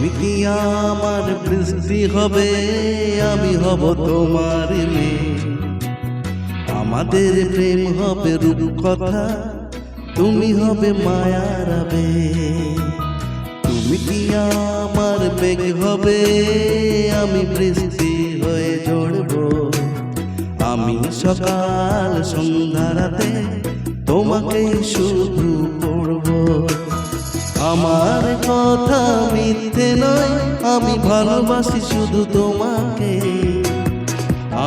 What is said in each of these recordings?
তুমি কি আমার বৃষ্টি হবে, আমি হব তোমার মেয়ে। আমাদের প্রেম হবে রূপকথা, তুমি হবে মায়ার আবেগ। তুমি কি আমার মেঘ হবে, আমি বৃষ্টি হয়ে ঝরব। আমি সকাল সন্ধ্যা রাতে তোমাকে শুধু পড়ব। আমার কথা মিথ্যে নয়, আমি ভালোবাসি শুধু তোমাকে।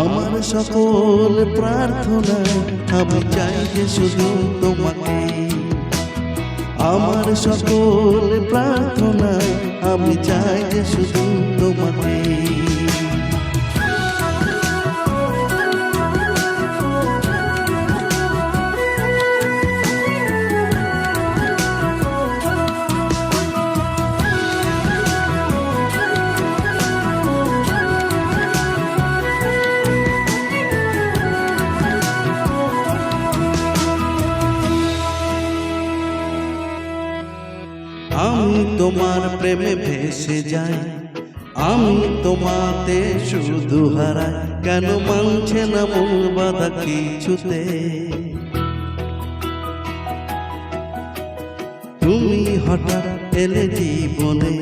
আমার সকল প্রার্থনা আমি চাই যে শুধু তোমাকে। আমার সকল প্রার্থনা আমি চাই যে শুধু তোমাকে। আমি তোমার প্রেমে ভেসে যাই, আমি তোমাতে শুধু হারাই। কেন মানছে না মন বাধা কিছুতে? তুমি হঠাৎ এলে জীবনে,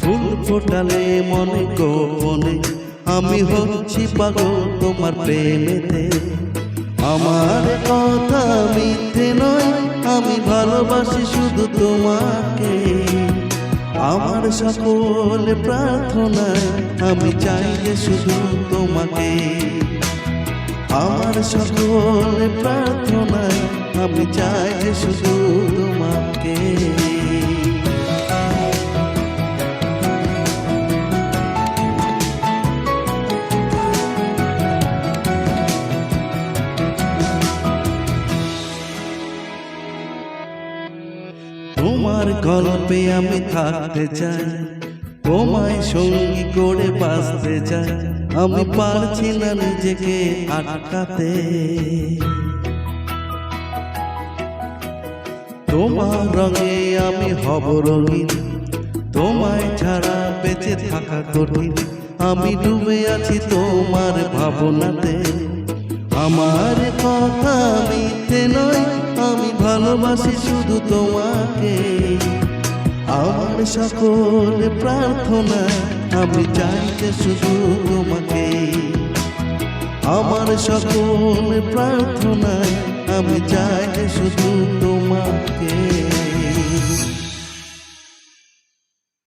ফুল ফোটালে মনে গোপনে। আমি হচ্ছি পাগল তোমার প্রেমেতে। আমার কথা মিথ্যে নয়, আমি ভালোবাসি শুধু তোমাকে। আমার সকল প্রার্থনা আমি চাই যে শুধু তোমাকে। আমার সকল প্রার্থনা আমি চাই যে শুধু তোমাকে। তোমার গল্পে আমি থাকতে চাই, তোমায় সঙ্গী করে বাঁচতে চাই। আমি পারছি না নিজেকে আটকাতে। তোমার রঙে আমি হব রঙিন, তোমায় ছাড়া বেঁচে থাকা কঠিন। আমি ডুবে আছি তোমার ভাবনাতে। আমার কথা মিথ্যে নয়, আমি ভালোবাসি শুধু তোমাকে। আমার সকল প্রার্থনা আমি চাই যে শুধু তোমাকে। আমার সকল প্রার্থনা আমি চাই যে শুধু তোমাকে।